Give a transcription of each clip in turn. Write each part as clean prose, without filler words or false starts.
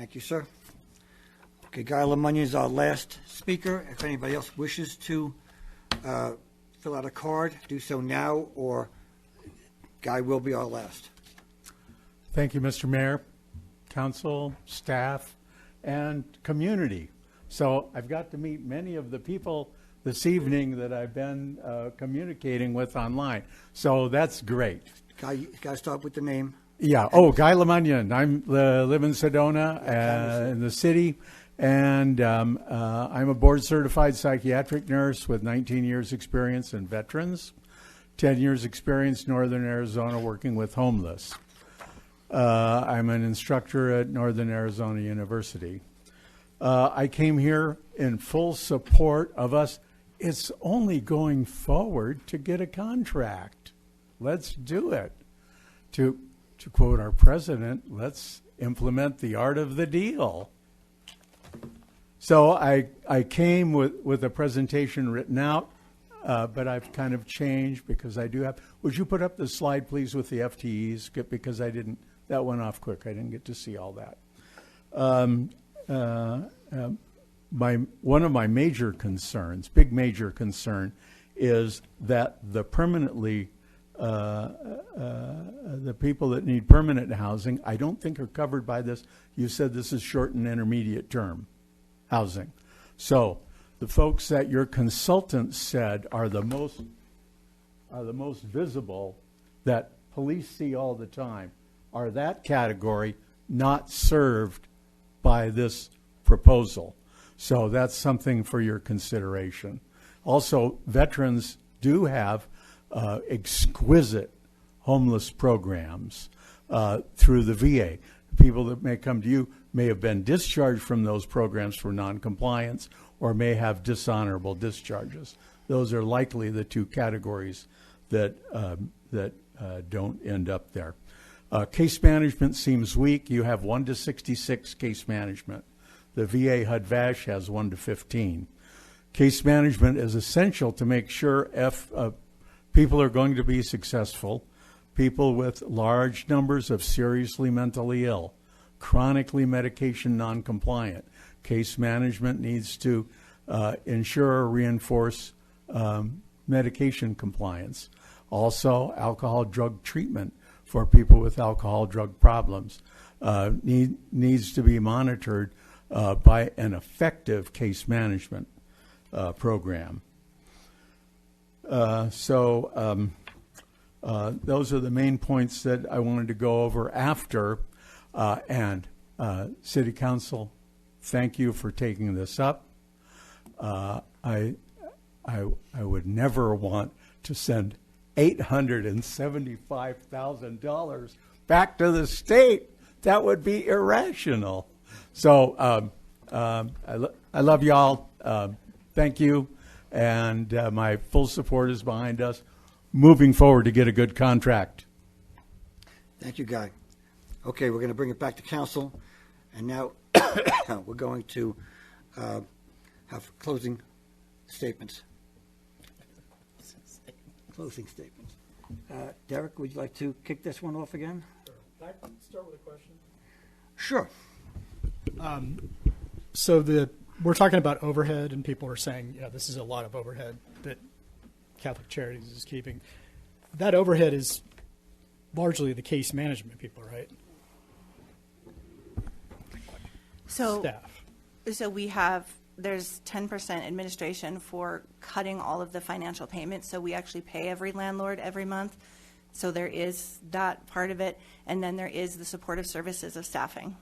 Thank you, sir. Okay, Guy Lemonnier is our last speaker. If anybody else wishes to fill out a card, do so now, or Guy will be our last. Thank you, Mr. Mayor, council, staff, and community. So I've got to meet many of the people this evening that I've been communicating with online. So that's great. Guy, you got to start with the name. Yeah. Oh, Guy Lemonnier. I live in Sedona, in the city, and I'm a board-certified psychiatric nurse with 19 years experience in veterans, 10 years experience Northern Arizona working with homeless. I'm an instructor at Northern Arizona University. I came here in full support of us. It's only going forward to get a contract. Let's do it. To quote our president, let's implement the art of the deal. So I came with a presentation written out, but I've kind of changed because I do have. Would you put up the slide, please, with the FTEs? Because I didn't. That went off quick. I didn't get to see all that. One of my major concerns, big major concern, is that the permanently the people that need permanent housing, I don't think are covered by this. You said this is short and intermediate term housing. So the folks that your consultant said are the most visible, that police see all the time, are that category not served by this proposal. So that's something for your consideration. Also, veterans do have exquisite homeless programs through the VA. People that may come to you may have been discharged from those programs for noncompliance or may have dishonorable discharges. Those are likely the two categories that don't end up there. Case management seems weak. You have 1 to 66 case management. The VA HUD-VASH has 1 to 15. Case management is essential to make sure if people are going to be successful, people with large numbers of seriously mentally ill, chronically medication non-compliant. Case management needs to ensure or reinforce medication compliance. Also, alcohol drug treatment for people with alcohol drug problems needs to be monitored by an effective case management program. Those are the main points that I wanted to go over after. City Council, thank you for taking this up. I would never want to send $875,000 back to the state. That would be irrational. So I love y'all. Thank you. And my full support is behind us moving forward to get a good contract. Thank you, Guy. Okay, we're going to bring it back to council. And now we're going to have closing statements. Closing statements. Derek, would you like to kick this one off again? Sure. Can I start with a question? Sure. We're talking about overhead, and people are saying, this is a lot of overhead that Catholic Charities is keeping. That overhead is largely the case management people, right? Staff. So there's 10% administration for cutting all of the financial payments. So we actually pay every landlord every month. So there is that part of it. And then there is the supportive services of staffing.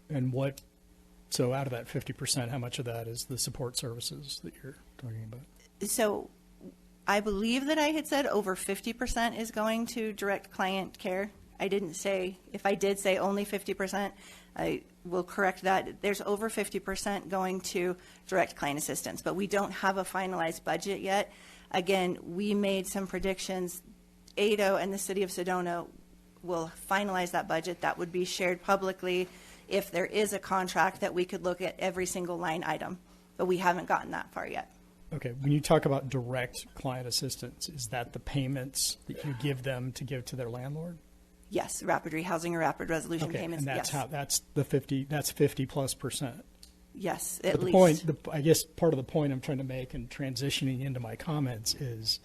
And so out of that 50%, how much of that is the support services that you're talking about? So I believe that I had said over 50% is going to direct client care. I didn't say, if I did say only 50%, I will correct that. There's over 50% going to direct client assistance, but we don't have a finalized budget yet. Again, we made some predictions. ADO and the city of Sedona will finalize that budget. That would be shared publicly if there is a contract that we could look at every single line item, but we haven't gotten that far yet. Okay, when you talk about direct client assistance, is that the payments that you give them to give to their landlord? Yes, rapid rehousing or rapid resolution Okay, payments. and that's yes. that's the 50+%. Yes, But at the least. point, I guess part of the point I'm trying to make and transitioning into my comments is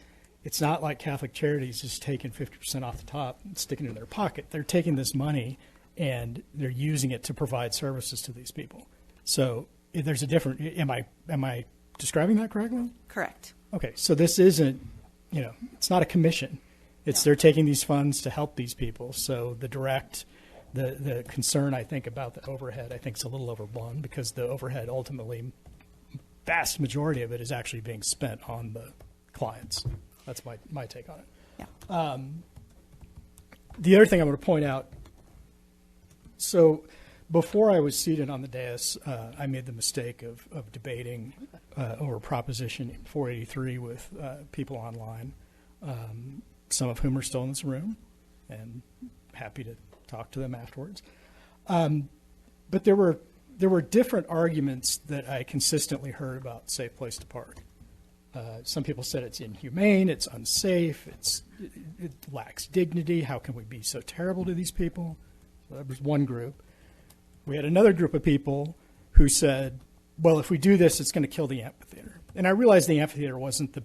it's not like Catholic Charities is taking 50% off the top and sticking it in their pocket. They're taking this money and they're using it to provide services to these people. So if there's a different, am I describing that correctly? Correct. Okay, so this isn't, it's not a commission. It's they're taking these funds to help these people. So the concern I think about the overhead, I think is a little overblown because the overhead ultimately, vast majority of it is actually being spent on the clients. That's my take on it. Yeah. The other thing I want to point out, so before I was seated on the dais, I made the mistake of debating over Proposition 483 with people online, some of whom are still in this room, and happy to talk to them afterwards. But there were different arguments that I consistently heard about Safe Place to Park. Some people said it's inhumane, it's unsafe, it lacks dignity. How can we be so terrible to these people? So that was one group. We had another group of people who said, well, if we do this, it's going to kill the amphitheater. And I realized the amphitheater wasn't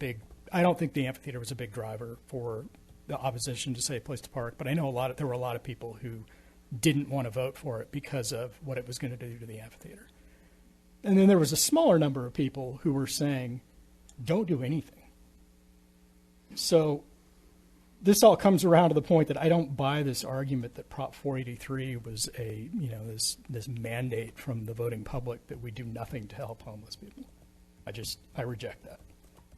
I don't think the amphitheater was a big driver for the opposition to Safe Place to Park, but I know there were a lot of people who didn't want to vote for it because of what it was going to do to the amphitheater. And then there was a smaller number of people who were saying, don't do anything. So this all comes around to the point that I don't buy this argument that Prop 483 was this mandate from the voting public that we do nothing to help homeless people. I reject that.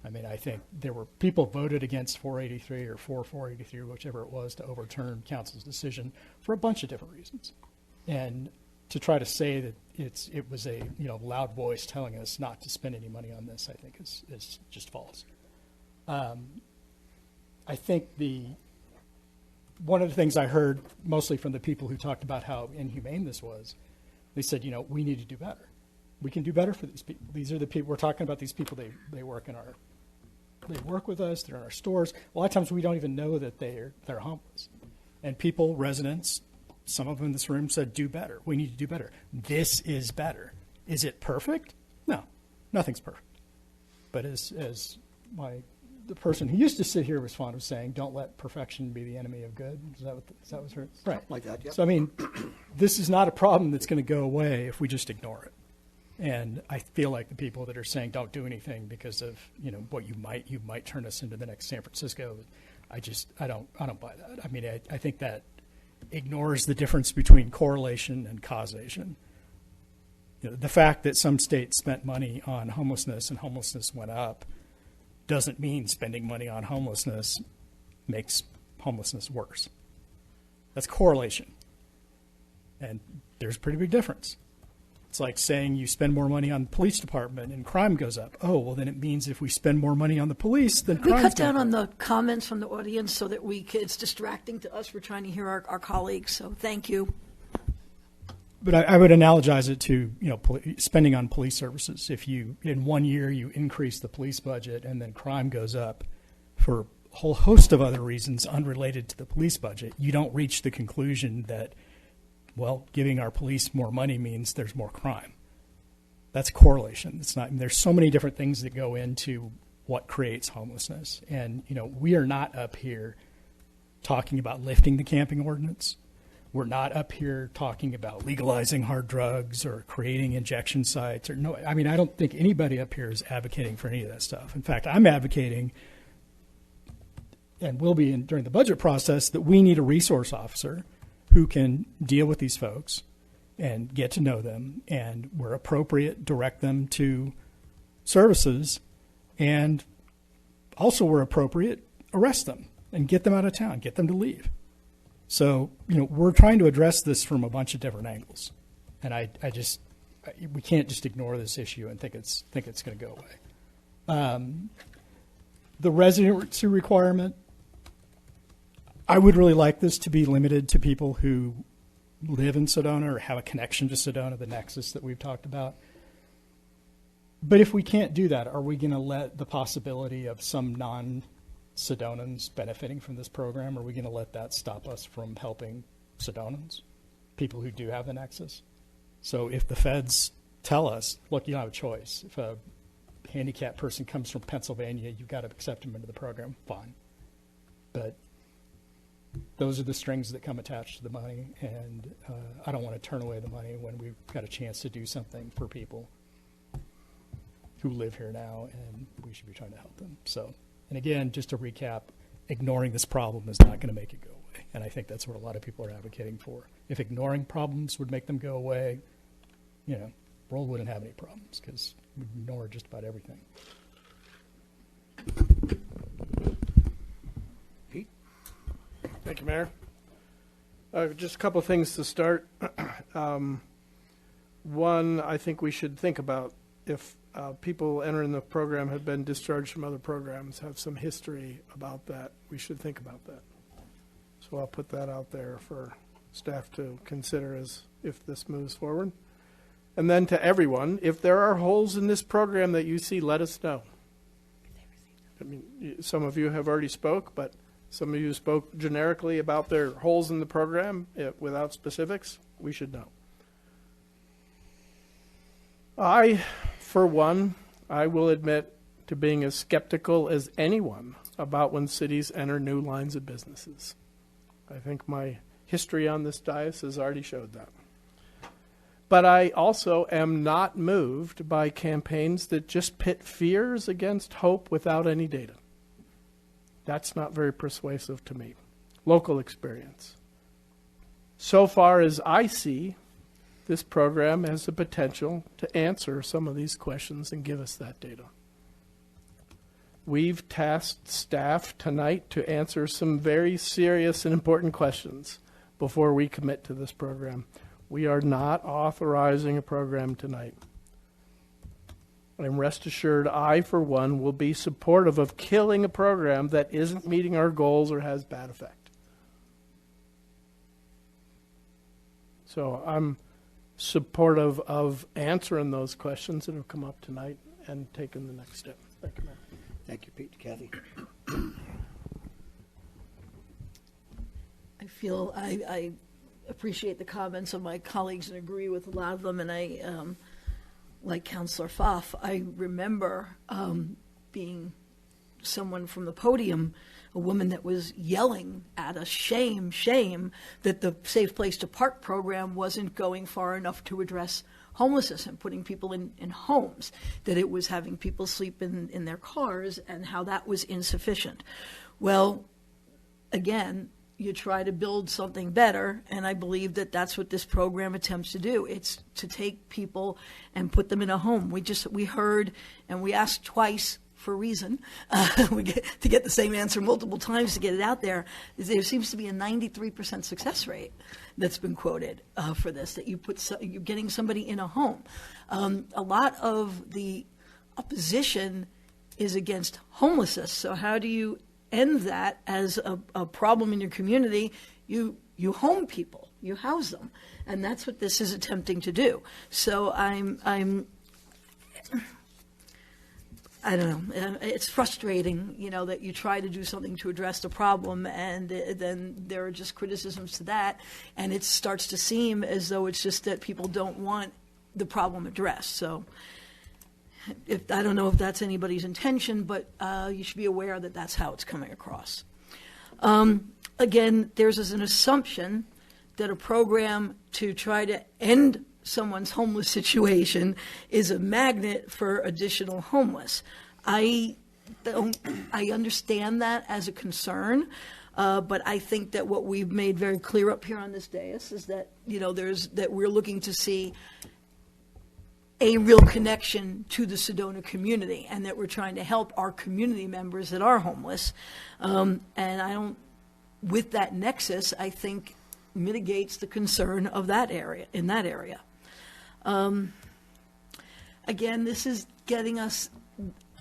I mean, I think there were people voted against 483 or for 483, whichever it was, to overturn council's decision for a bunch of different reasons. And to try to say that it was a loud voice telling us not to spend any money on this, I think is just false. I think one of the things I heard mostly from the people who talked about how inhumane this was, they said, we need to do better. We can do better for these people. These are the people we're talking about. These people, they work with us. They're in our stores. A lot of times we don't even know that they're homeless. And people, residents, some of them in this room said, do better. We need to do better. This is better. Is it perfect? No, nothing's perfect. But as the person who used to sit here was fond of saying, don't let perfection be the enemy of good. Is that what her? Right. Like that, yeah. So, I mean, this is not a problem that's going to go away if we just ignore it. And I feel like the people that are saying don't do anything because of what you might turn us into the next San Francisco. I don't buy that. I mean, I think that ignores the difference between correlation and causation. The fact that some states spent money on homelessness and homelessness went up doesn't mean spending money on homelessness makes homelessness worse. That's correlation. And there's a pretty big difference. It's like saying you spend more money on the police department and crime goes up. Oh, well, then it means if we spend more money on the police, then crime goes up. We cut down on the comments from the audience so that it's distracting to us. We're trying to hear our colleagues, so thank you. But I would analogize it to spending on police services. If in 1 year you increase the police budget and then crime goes up for a whole host of other reasons unrelated to the police budget, you don't reach the conclusion that, well, giving our police more money means there's more crime. That's correlation. It's not. There's so many different things that go into what creates homelessness, and we are not up here talking about lifting the camping ordinance. We're not up here talking about legalizing hard drugs or creating injection sites I don't think anybody up here is advocating for any of that stuff. In fact, I'm advocating, and will be during the budget process, that we need a resource officer who can deal with these folks and get to know them, and where appropriate, direct them to services, and also where appropriate, arrest them and get them out of town, get them to leave. So, we're trying to address this from a bunch of different angles. And we can't just ignore this issue and think it's going to go away. The residency requirement, I would really like this to be limited to people who live in Sedona or have a connection to Sedona, the nexus that we've talked about. But if we can't do that, are we going to let the possibility of some Sedonans benefiting from this program? Are we going to let that stop us from helping Sedonans, people who do have the nexus? So if the feds tell us, look, you don't have a choice. If a handicapped person comes from Pennsylvania, you've got to accept them into the program, fine. But those are the strings that come attached to the money, and I don't want to turn away the money when we've got a chance to do something for people who live here now, and we should be trying to help them. So, and again, just to recap, ignoring this problem is not going to make it go away, and I think that's what a lot of people are advocating for. If ignoring problems would make them go away, you know, the world wouldn't have any problems because we ignore just about everything. Pete? Thank you, Mayor. Just a couple of things to start. One, I think we should think about if people entering the program have been discharged from other programs, have some history about that. We should think about that. So I'll put that out there for staff to consider as if this moves forward. And then to everyone, if there are holes in this program that you see, let us know. I mean, some of you have already spoke, but some of you spoke generically about their holes in the program without specifics. We should know. For one, I will admit to being as skeptical as anyone about when cities enter new lines of businesses. I think my history on this dais has already showed that. But I also am not moved by campaigns that just pit fears against hope without any data. That's not very persuasive to me. Local experience. So far as I see, this program has the potential to answer some of these questions and give us that data. We've tasked staff tonight to answer some very serious and important questions before we commit to this program. We are not authorizing a program tonight. And rest assured, I, for one, will be supportive of killing a program that isn't meeting our goals or has bad effect. So I'm supportive of answering those questions that have come up tonight and taking the next step. Thank you, Mayor. Thank you, Pete. Kathy? I feel I appreciate the comments of my colleagues and agree with a lot of them. And I, like Councillor Pfaff, I remember being someone from the podium, a woman that was yelling at us, shame, shame, that the Safe Place to Park program wasn't going far enough to address homelessness and putting people in homes, that it was having people sleep in their cars and how that was insufficient. Well, again, you try to build something better, and I believe that that's what this program attempts to do. It's to take people and put them in a home. We heard, and we asked twice for a reason, to get the same answer multiple times to get it out there. There seems to be a 93% success rate that's been quoted for this, that you're getting somebody in a home. A lot of the opposition is against homelessness. So how do you end that as a problem in your community? You home people, you house them, and that's what this is attempting to do. So I don't know. It's frustrating, that you try to do something to address the problem, and then there are just criticisms to that, and it starts to seem as though it's just that people don't want the problem addressed. So I don't know if that's anybody's intention, but you should be aware that that's how it's coming across. Again, there's an assumption that a program to try to end someone's homeless situation is a magnet for additional homeless. I understand that as a concern, but I think that what we've made very clear up here on this dais is that that we're looking to see a real connection to the Sedona community, and that we're trying to help our community members that are homeless. And with that nexus, I think mitigates the concern of that area, in that area. Again, this is getting us,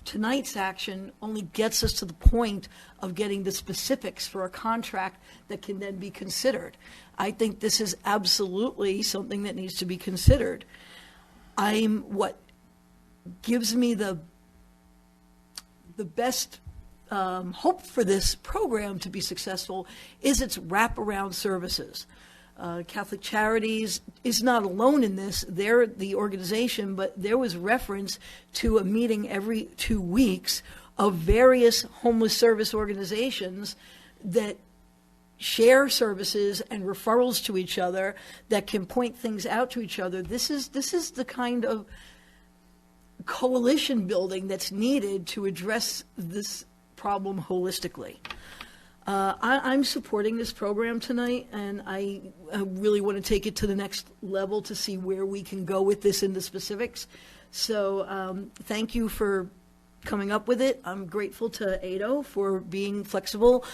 tonight's action only gets us to the point of getting the specifics for a contract that can then be considered. I think this is absolutely something that needs to be considered. What gives me the best hope for this program to be successful is its wraparound services. Catholic Charities is not alone in this. They're the organization, but there was reference to a meeting every 2 weeks of various homeless service organizations that share services and referrals to each other, that can point things out to each other. This is the kind of coalition building that's needed to address this problem holistically. I'm supporting this program tonight, and I really want to take it to the next level to see where we can go with this in the specifics. So thank you for coming up with it. I'm grateful to Ado for being flexible,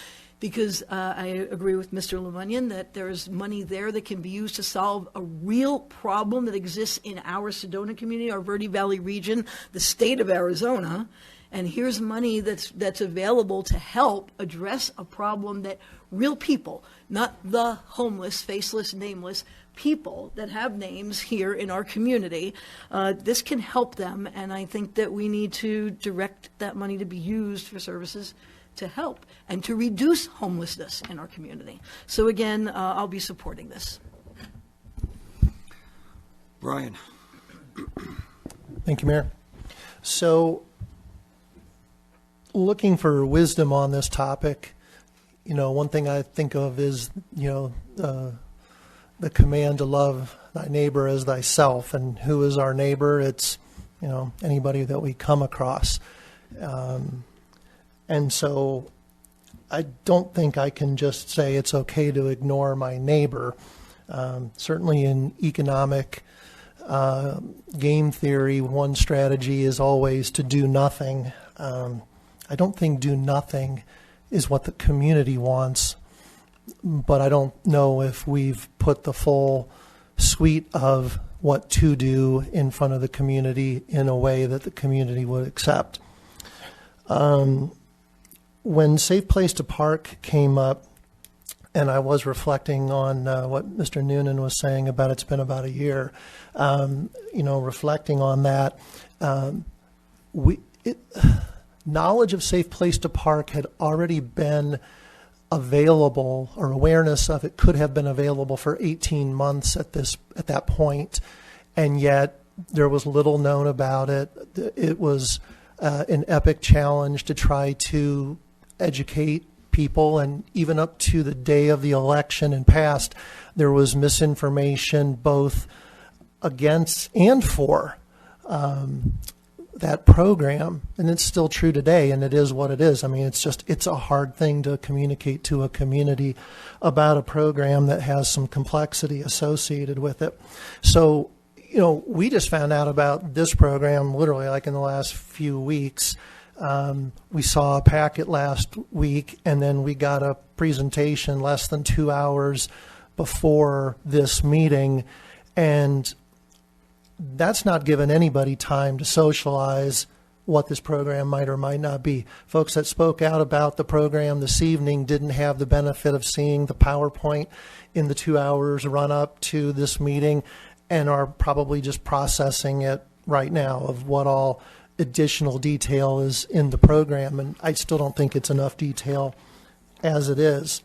because I agree with Mr. Lemunyan that there's money there that can be used to solve a real problem that exists in our Sedona community, our Verde Valley region, the state of Arizona. And here's money that's available to help address a problem that real people, not the homeless, faceless, nameless, people that have names here in our community, this can help them. And I think that we need to direct that money to be used for services to help and to reduce homelessness in our community. So again, I'll be supporting this. Brian. Thank you, Mayor. So, looking for wisdom on this topic, one thing I think of is, the command to love thy neighbor as thyself. And who is our neighbor? It's, anybody that we come across. And so I don't think I can just say it's okay to ignore my neighbor. Certainly in economic game theory, one strategy is always to do nothing. I don't think do nothing is what the community wants, but I don't know if we've put the full suite of what to do in front of the community in a way that the community would accept. When Safe Place to Park came up, and I was reflecting on what Mr. Noonan was saying about it's been about a year, reflecting on that, knowledge of Safe Place to Park had already been available, or awareness of it could have been available for 18 months at that point, and yet there was little known about it. It was an epic challenge to try to educate people, and even up to the day of the election and past, there was misinformation both against and for that program, and it's still true today, and it is what it is. I mean, it's a hard thing to communicate to a community about a program that has some complexity associated with it. So, we just found out about this program literally like in the last few weeks. We saw a packet last week, and then we got a presentation less than 2 hours before this meeting, and that's not given anybody time to socialize what this program might or might not be. Folks that spoke out about the program this evening didn't have the benefit of seeing the PowerPoint in the 2 hours run up to this meeting, and are probably just processing it right now of what all additional detail is in the program, and I still don't think it's enough detail as it is.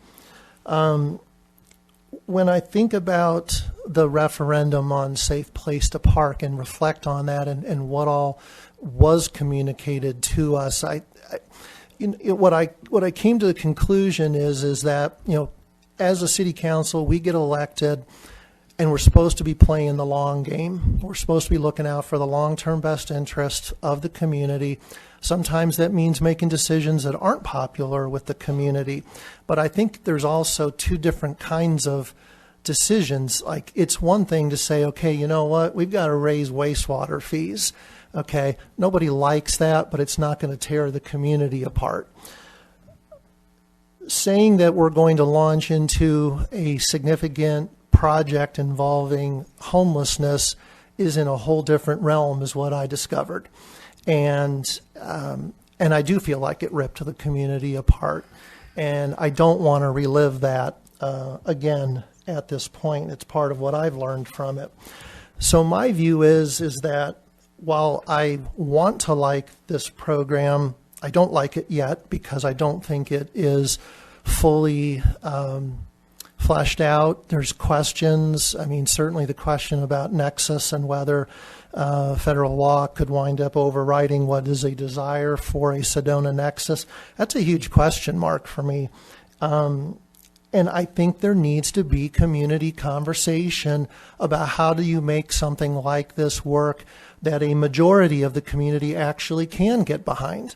When I think about the referendum on Safe Place to Park and reflect on that and what all was communicated to us, what I came to the conclusion is that, as a city council, we get elected and we're supposed to be playing the long game. We're supposed to be looking out for the long-term best interests of the community. Sometimes that means making decisions that aren't popular with the community. But I think there's also two different kinds of decisions. Like, it's one thing to say, okay, you know what, we've got to raise wastewater fees. Okay, nobody likes that, but it's not going to tear the community apart. Saying that we're going to launch into a significant project involving homelessness is in a whole different realm, is what I discovered. And I do feel like it ripped the community apart. And I don't want to relive that again at this point. It's part of what I've learned from it. So my view is that while I want to like this program, I don't like it yet because I don't think it is fully fleshed out. There's questions. I mean, certainly the question about nexus and whether federal law could wind up overriding what is a desire for a Sedona nexus. That's a huge question mark for me. And I think there needs to be community conversation about how do you make something like this work that a majority of the community actually can get behind.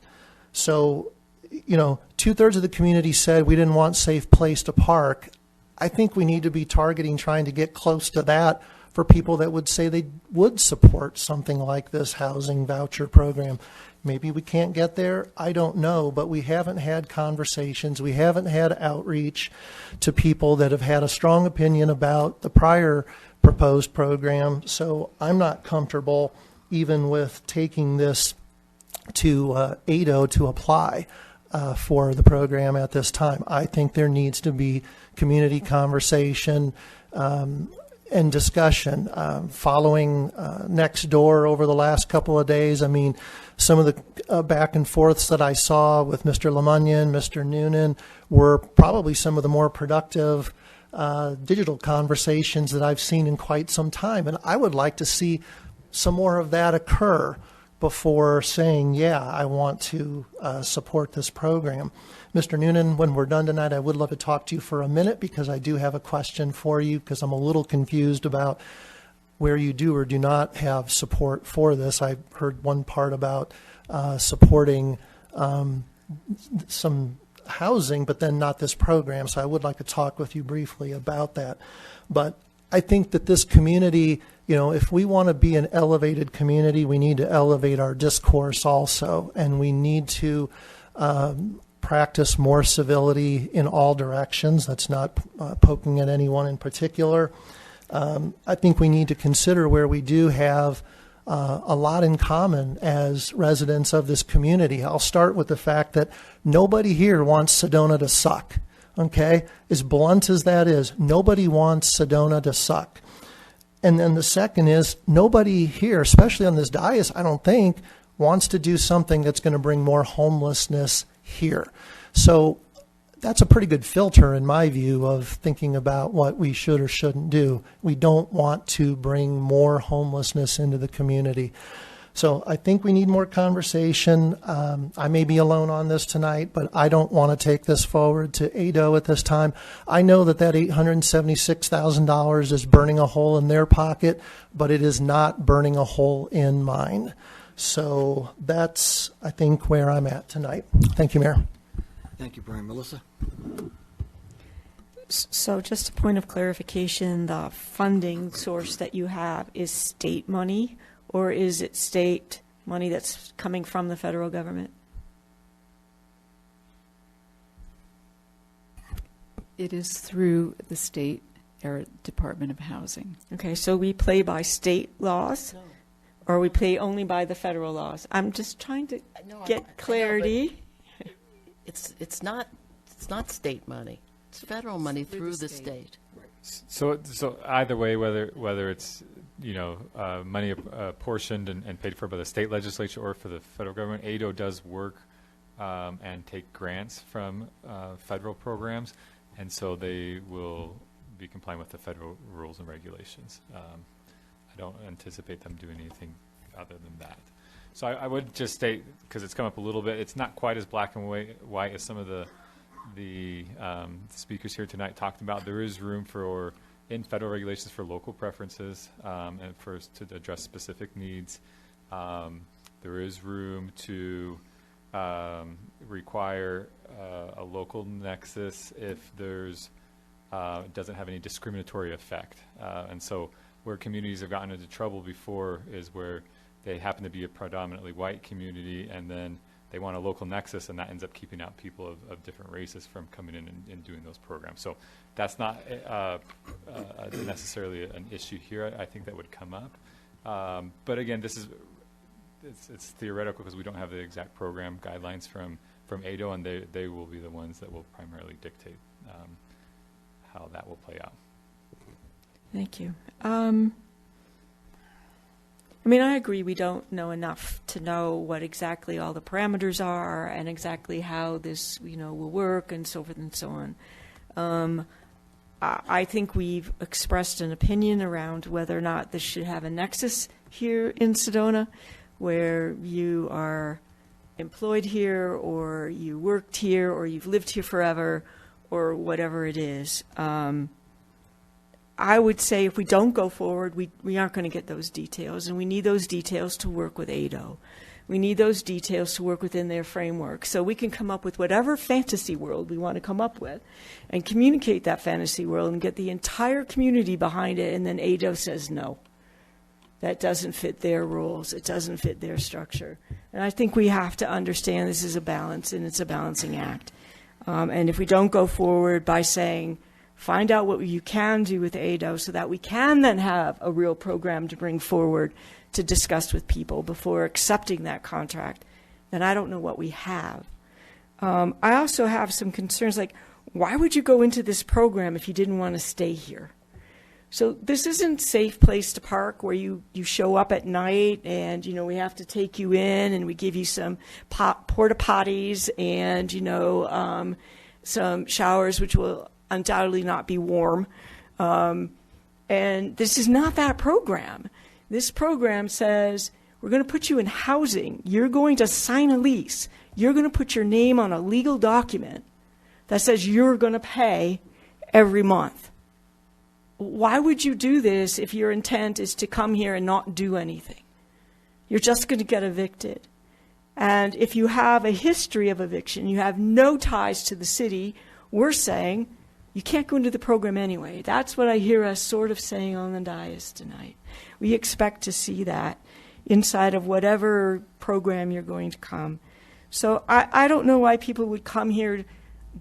So, 2/3 of the community said we didn't want safe place to park. I think we need to be targeting trying to get close to that for people that would say they would support something like this housing voucher program. Maybe we can't get there. I don't know, but we haven't had conversations. We haven't had outreach to people that have had a strong opinion about the prior proposed program. So I'm not comfortable even with taking this to ADO to apply for the program at this time. I think there needs to be community conversation and discussion following next door over the last couple of days. I mean, some of the back and forths that I saw with Mr. Lemunyan, Mr. Noonan were probably some of the more productive digital conversations that I've seen in quite some time. And I would like to see some more of that occur before saying, yeah, I want to support this program. Mr. Noonan, when we're done tonight, I would love to talk to you for a minute because I do have a question for you because I'm a little confused about where you do or do not have support for this. I heard one part about supporting some housing, but then not this program. So I would like to talk with you briefly about that. But I think that this community, if we want to be an elevated community, we need to elevate our discourse also, and we need to practice more civility in all directions. That's not poking at anyone in particular. I think we need to consider where we do have a lot in common as residents of this community. I'll start with the fact that nobody here wants Sedona to suck. Okay? As blunt as that is, nobody wants Sedona to suck. And then the second is nobody here, especially on this dais, I don't think, wants to do something that's going to bring more homelessness here. So that's a pretty good filter in my view of thinking about what we should or shouldn't do. We don't want to bring more homelessness into the community. So I think we need more conversation. I may be alone on this tonight, but I don't want to take this forward to ADO at this time. I know that $876,000 is burning a hole in their pocket, but it is not burning a hole in mine. So that's, I think, where I'm at tonight. Thank you, Mayor. Thank you, Brian. Melissa? So just a point of clarification, the funding source that you have is state money, or is it state money that's coming from the federal government? It is through the state or Department of Housing. Okay, so we play by state laws, or we play only by the federal laws? I'm just trying to get clarity. It's not state money. It's federal money through the state. So either way, whether it's money apportioned and paid for by the state legislature or for the federal government, ADO does work and take grants from federal programs, and so they will be complying with the federal rules and regulations. I don't anticipate them doing anything other than that. So I would just state, because it's come up a little bit, it's not quite as black and white as some of the speakers here tonight talked about. There is room in federal regulations for local preferences and to address specific needs. There is room to require a local nexus if it doesn't have any discriminatory effect. And so where communities have gotten into trouble before is where they happen to be a predominantly white community, and then they want a local nexus, and that ends up keeping out people of different races from coming in and doing those programs. So that's not necessarily an issue here. I think that would come up. But again, it's theoretical because we don't have the exact program guidelines from ADO, and they will be the ones that will primarily dictate how that will play out. Thank you. mean, I agree we don't know enough to know what exactly all the parameters are and exactly how this, will work and so forth and so on. I think we've expressed an opinion around whether or not this should have a nexus here in Sedona, where you are employed here or you worked here or you've lived here forever or whatever it is. I would say if we don't go forward, we aren't going to get those details, and we need those details to work with ADO. We need those details to work within their framework so we can come up with whatever fantasy world we want to come up with and communicate that fantasy world and get the entire community behind it, and then ADO says no. That doesn't fit their rules. It doesn't fit their structure. And I think we have to understand this is a balance, and it's a balancing act. And if we don't go forward by saying, find out what you can do with ADO so that we can then have a real program to bring forward to discuss with people before accepting that contract, then I don't know what we have. I also have some concerns, like, why would you go into this program if you didn't want to stay here? So this isn't a safe place to park where you show up at night and, we have to take you in and we give you some porta potties and, some showers which will undoubtedly not be warm. And this is not that program. This program says, we're going to put you in housing. You're going to sign a lease. You're going to put your name on a legal document that says you're going to pay every month. Why would you do this if your intent is to come here and not do anything? You're just going to get evicted. And if you have a history of eviction, you have no ties to the city, we're saying you can't go into the program anyway. That's what I hear us sort of saying on the dais tonight. We expect to see that inside of whatever program you're going to come. So I don't know why people would come here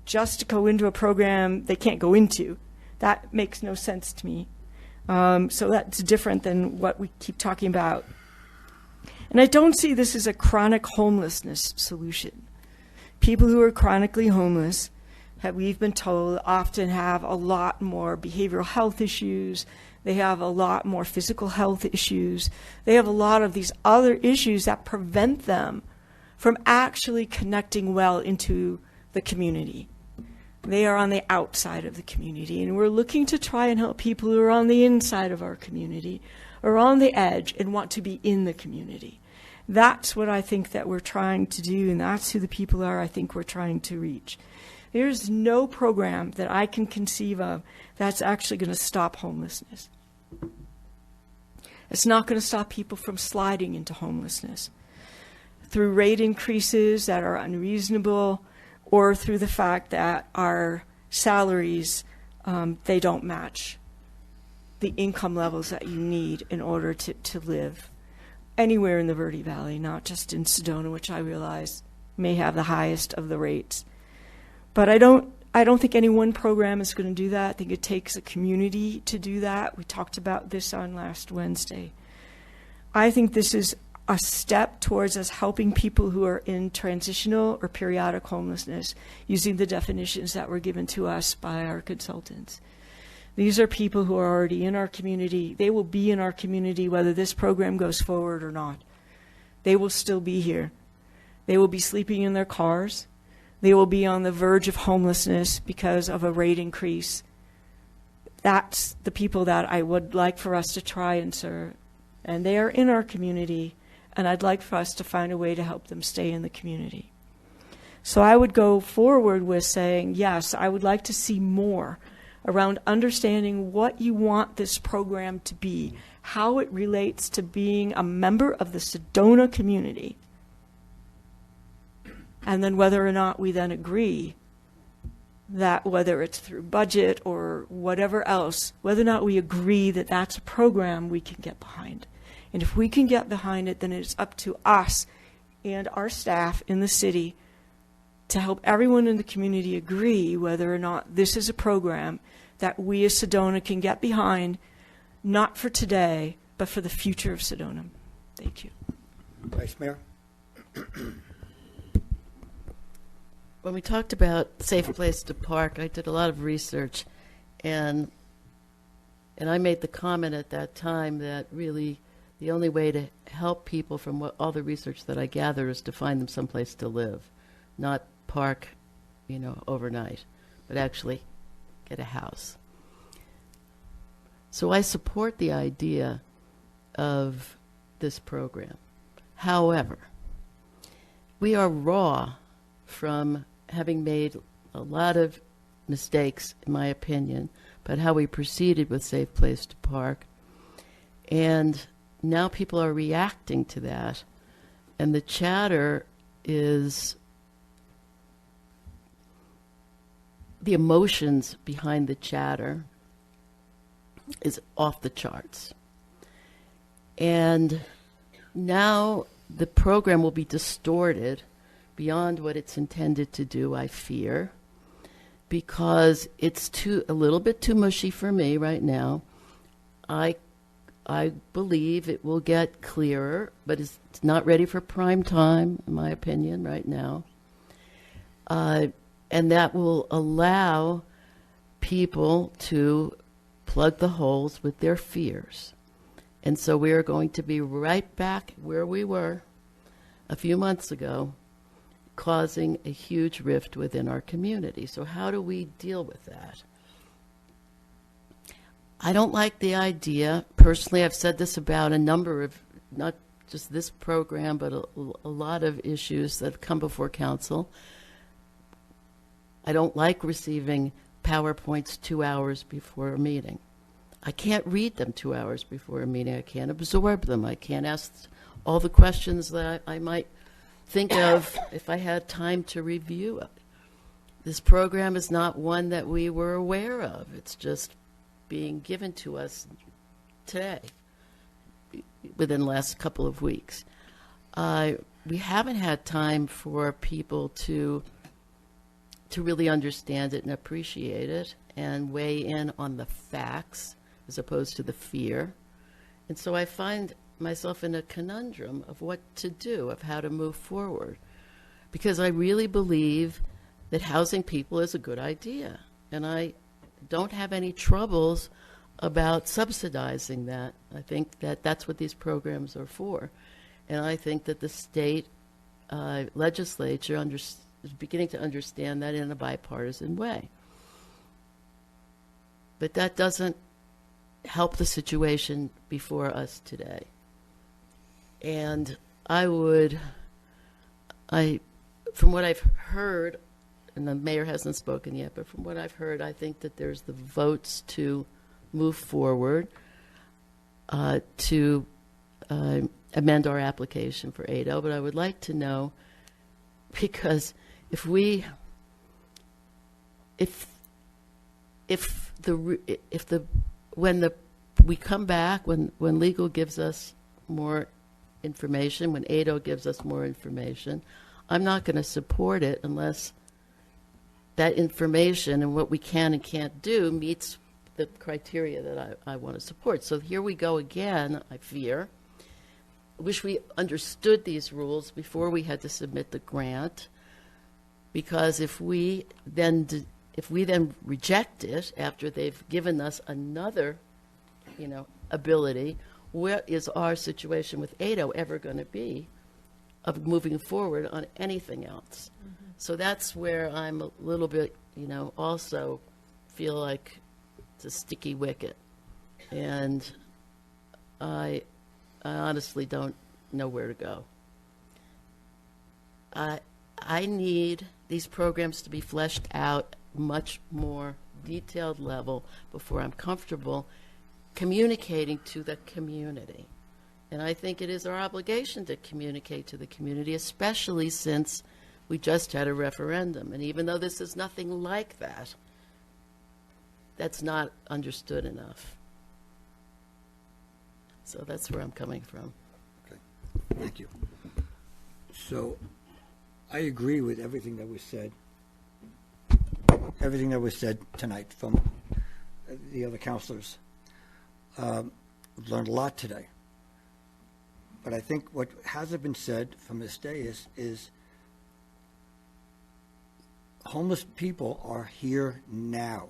just to go into a program they can't go into. That makes no sense to me. So that's different than what we keep talking about. And I don't see this as a chronic homelessness solution. People who are chronically homeless, we've been told, often have a lot more behavioral health issues. They have a lot more physical health issues. They have a lot of these other issues that prevent them from actually connecting well into the community. They are on the outside of the community, and we're looking to try and help people who are on the inside of our community or on the edge and want to be in the community. That's what I think that we're trying to do, and that's who the people are I think we're trying to reach. There's no program that I can conceive of that's actually going to stop homelessness. It's not going to stop people from sliding into homelessness through rate increases that are unreasonable, or through the fact that our salaries, they don't match the income levels that you need in order to live anywhere in the Verde Valley, not just in Sedona, which I realize may have the highest of the rates. But I don't think any one program is going to do that. I think it takes a community to do that. We talked about this on last Wednesday. I think this is a step towards us helping people who are in transitional or periodic homelessness using the definitions that were given to us by our consultants. These are people who are already in our community. They will be in our community whether this program goes forward or not. They will still be here. They will be sleeping in their cars. They will be on the verge of homelessness because of a rate increase. That's the people that I would like for us to try and serve. And they are in our community, and I'd like for us to find a way to help them stay in the community. So I would go forward with saying, yes, I would like to see more around understanding what you want this program to be, how it relates to being a member of the Sedona community, and then whether or not we then agree that whether it's through budget or whatever else, whether or not we agree that that's a program we can get behind. And if we can get behind it, then it's up to us and our staff in the city to help everyone in the community agree whether or not this is a program that we as Sedona can get behind, not for today, but for the future of Sedona. Thank you. Vice Mayor? When we talked about safe place to park, I did a lot of research, and I made the comment at that time that really the only way to help people, from what all the research that I gather, is to find them someplace to live, not park, overnight, but actually get a house. So I support the idea of this program. However, we are raw from having made a lot of mistakes, in my opinion, about how we proceeded with Safe Place to Park. And now people are reacting to that. And the chatter is, the emotions behind the chatter is off the charts. And now the program will be distorted beyond what it's intended to do, I fear, because it's a little bit too mushy for me right now. I believe it will get clearer, but it's not ready for prime time, in my opinion, right now. And that will allow people to plug the holes with their fears. And so we are going to be right back where we were a few months ago, causing a huge rift within our community. So how do we deal with that? I don't like the idea. Personally, I've said this about a number of, not just this program, but a lot of issues that come before council. I don't like receiving PowerPoints 2 hours before a meeting. I can't read them 2 hours before a meeting. I can't absorb them. I can't ask all the questions that I might think of if I had time to review it. This program is not one that we were aware of. It's just being given to us today, within the last couple of weeks. We haven't had time for people to really understand it and appreciate it and weigh in on the facts as opposed to the fear. And so I find myself in a conundrum of what to do, of how to move forward, because I really believe that housing people is a good idea, and I don't have any troubles about subsidizing that. I think that that's what these programs are for, and I think that the state legislature is beginning to understand that in a bipartisan way. But that doesn't help the situation before us today. And from what I've heard, and the mayor hasn't spoken yet, but from what I've heard, I think that there's the votes to move forward to amend our application for ADO. But I would like to know, because when we come back, when legal gives us more information, when ADO gives us more information, I'm not going to support it unless that information and what we can and can't do meets the criteria that I want to support. So here we go again, I fear. I wish we understood these rules before we had to submit the grant, because if we then reject it after they've given us another, ability, what is our situation with ADO ever going to be of moving forward on anything else? Mm-hmm. So that's where I'm a little bit, also feel like it's a sticky wicket. And I honestly don't know where to go. I need these programs to be fleshed out much more detailed level before I'm comfortable communicating to the community. And I think it is our obligation to communicate to the community, especially since we just had a referendum. And even though this is nothing like that, that's not understood enough. So that's where I'm coming from. Okay, thank you. So I agree with everything that was said tonight from the other counselors. We've learned a lot today. But I think what hasn't been said from this day is homeless people are here now.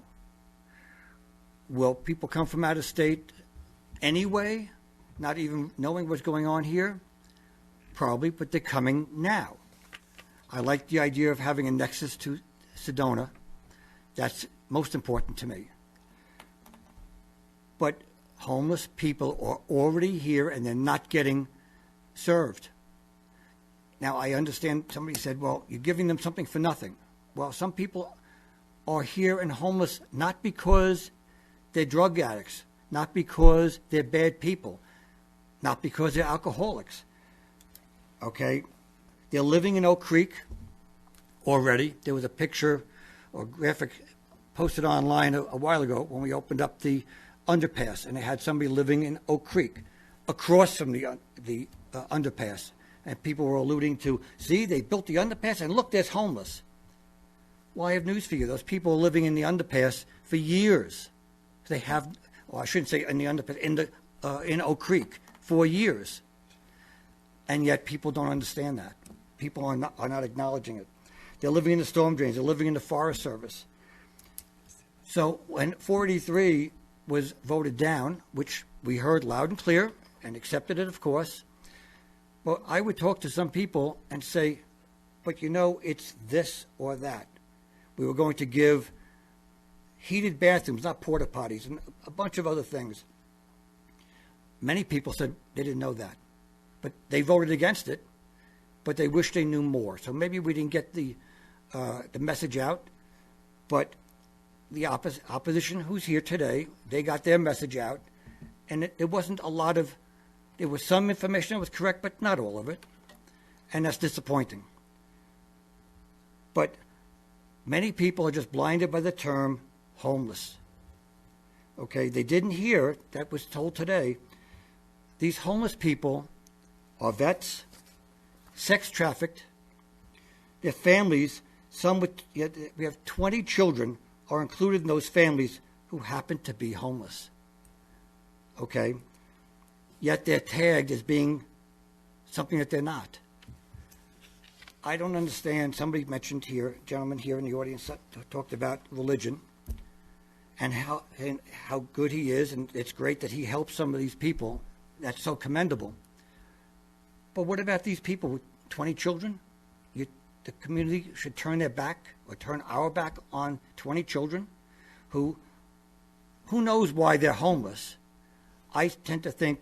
Will people come from out of state anyway? not even knowing what's going on here? Probably, but they're coming now. I like the idea of having a nexus to Sedona. That's most important to me. But homeless people are already here and they're not getting served. Now, I understand somebody said, well, you're giving them something for nothing. Well, some people are here and homeless not because they're drug addicts, not because they're bad people, not because they're alcoholics. Okay? They're living in Oak Creek already. There was a picture or graphic posted online a while ago when we opened up the underpass, and they had somebody living in Oak Creek across from the underpass. And people were alluding to, see, they built the underpass, and look, there's homeless. Well, I have news for you. Those people are living in the underpass for years. They have, well, I shouldn't say in the underpass, in Oak Creek for years. And yet people don't understand that. People are not acknowledging it. They're living in the storm drains. They're living in the Forest Service. So when 483 was voted down, which we heard loud and clear and accepted it, of course, well, I would talk to some people and say, but you know, it's this or that. We were going to give heated bathrooms, not porta potties, and a bunch of other things. Many people said they didn't know that. But they voted against it, but they wish they knew more. So maybe we didn't get the message out, but the opposition who's here today, they got their message out, and there wasn't a lot of, there was some information that was correct, but not all of it, and that's disappointing. But many people are just blinded by the term homeless. Okay, they didn't hear, that was told today, these homeless people are vets, sex trafficked, their families, some with, we have 20 children are included in those families who happen to be homeless. Okay? Yet they're tagged as being something that they're not. I don't understand, somebody mentioned here, a gentleman here in the audience talked about religion and how good he is, and it's great that he helps some of these people. That's so commendable. But what about these people with 20 children? The community should turn their back or turn our back on 20 children who knows why they're homeless. I tend to think,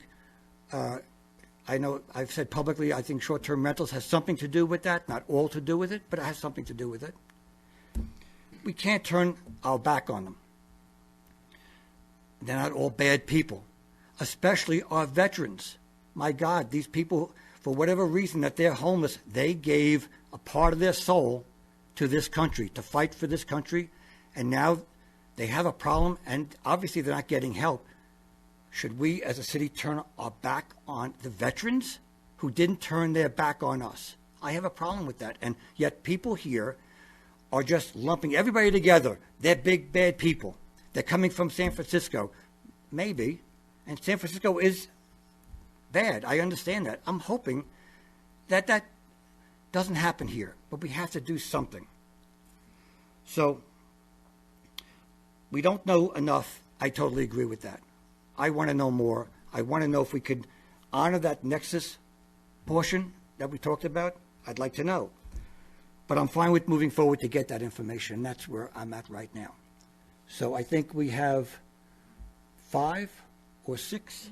I know I've said publicly, I think short-term rentals has something to do with that, not all to do with it, but it has something to do with it. We can't turn our back on them. They're not all bad people, especially our veterans. My God, these people, for whatever reason that they're homeless, they gave a part of their soul to this country, to fight for this country, and now they have a problem, and obviously they're not getting help. Should we as a city turn our back on the veterans who didn't turn their back on us? I have a problem with that, and yet people here are just lumping everybody together. They're big, bad people. They're coming from San Francisco. Maybe, and San Francisco is bad. I understand that. I'm hoping that that doesn't happen here, but we have to do something. So we don't know enough. I totally agree with that. I want to know more. I want to know if we could honor that nexus portion that we talked about. I'd like to know. But I'm fine with moving forward to get that information. That's where I'm at right now. So I think we have 5 or 6.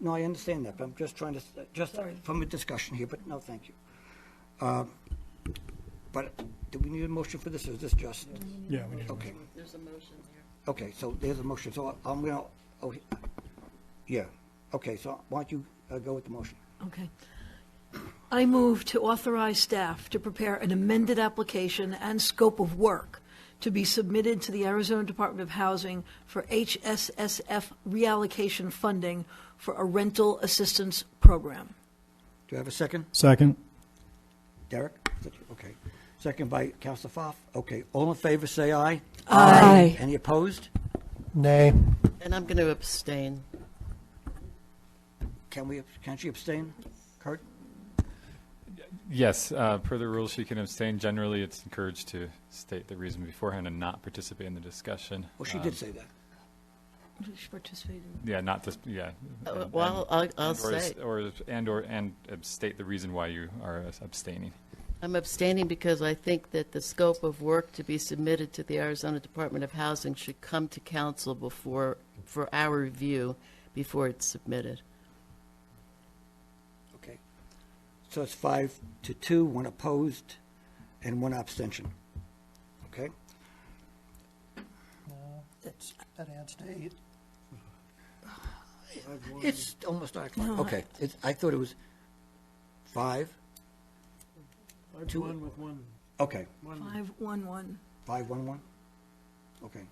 No, I understand that, but I'm just trying to, from a discussion here, but no, thank you. But do we need a motion for this, or is this just? Yeah, we need a Okay. motion. There's a motion here. Okay, so there's a motion, so I'm going to, yeah. Okay, so why don't you go with the motion? Okay. I move to authorize staff to prepare an amended application and scope of work to be submitted to the Arizona Department of Housing for HSSF reallocation funding for a rental assistance program. Do I have a second? Second. Derek? Okay. Second by Councilor Pfaff. Okay, all in favor, say aye. Aye. Any opposed? Nay. And I'm going to abstain. Can she abstain? Kurt? Yes, per the rules, she can abstain. Generally, it's encouraged to state the reason beforehand and not participate in the discussion. Well, she did say that. Participated. Yeah, not just, yeah. Well, I'll and say. And state the reason why you are abstaining. I'm abstaining because I think that the scope of work to be submitted to the Arizona Department of Housing should come to council for our review before it's submitted. Okay. So it's 5-2, 1 opposed, and 1 abstention. Okay? That adds to 8. It's almost 9 o'clock. Okay. I thought it was 5. 5-1 with one. Okay. 5-1-1. 5-1-1? Okay.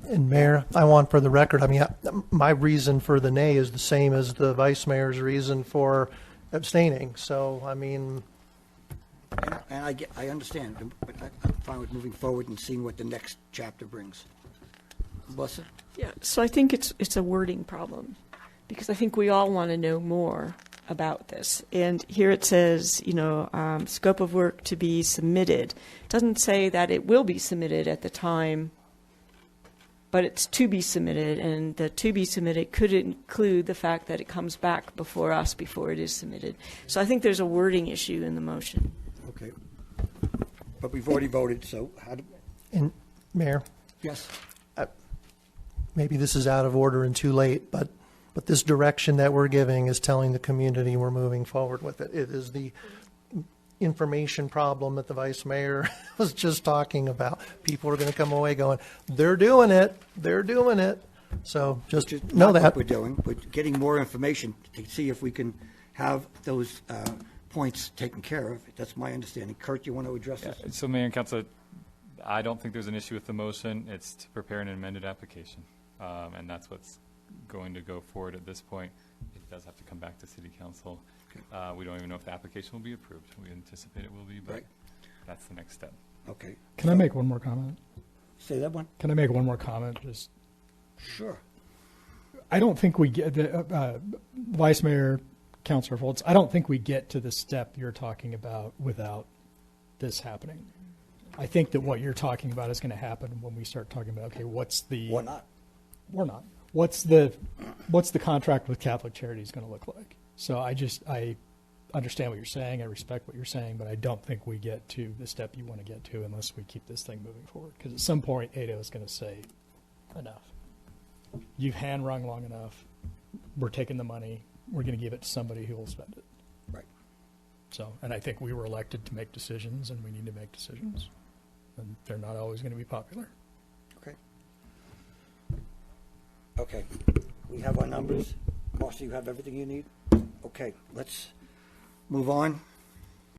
And Mayor, I want for the record, I mean, my reason for the nay is the same as the Vice Mayor's reason for abstaining. So, I mean, And I understand, but I'm fine with moving forward and seeing what the next chapter brings. Melissa? Yeah, so I think it's a wording problem, because I think we all want to know more about this. And here it says, scope of work to be submitted. It doesn't say that it will be submitted at the time, but it's to be submitted, and the to be submitted could include the fact that it comes back before us before it is submitted. So I think there's a wording issue in the motion. Okay. But we've already voted, so how do, and Mayor, yes? maybe this is out of order and too late, but this direction that we're giving is telling the community we're moving forward with it. It is the information problem that the Vice Mayor was just talking about. People are going to come away going, they're doing it. So just Which is know not that. what we're doing. We're getting more information to see if we can have those points taken care of. That's my understanding. Kurt, you want to address this? So, Mayor and Council, I don't think there's an issue with the motion. It's to prepare an amended application, and that's what's going to go forward at this point. It does have to come back to City Council. We don't even know if the application will be approved. We anticipate it will be, but Right. that's the next step. Okay. Can I make one more comment? Say that one? Can I make one more comment? Just, Sure. I don't think we get, Vice Mayor, Councilor Foltz, I don't think we get to the step you're talking about without this happening. I think that what you're talking about is going to happen when we start talking about, okay, what's the... Or not? We're not. What's the contract with Catholic Charities going to look like? So I understand what you're saying. I respect what you're saying, but I don't think we get to the step you want to get to unless we keep this thing moving forward. Because at some point, ADO is going to say, enough. You've hand wrung long enough. We're taking the money. We're going to give it to somebody who will spend it. Right. So, and I think we were elected to make decisions, and we need to make decisions. And they're not always going to be popular. Okay. Okay. We have our numbers. Marcy, you have everything you need? Okay, let's move on.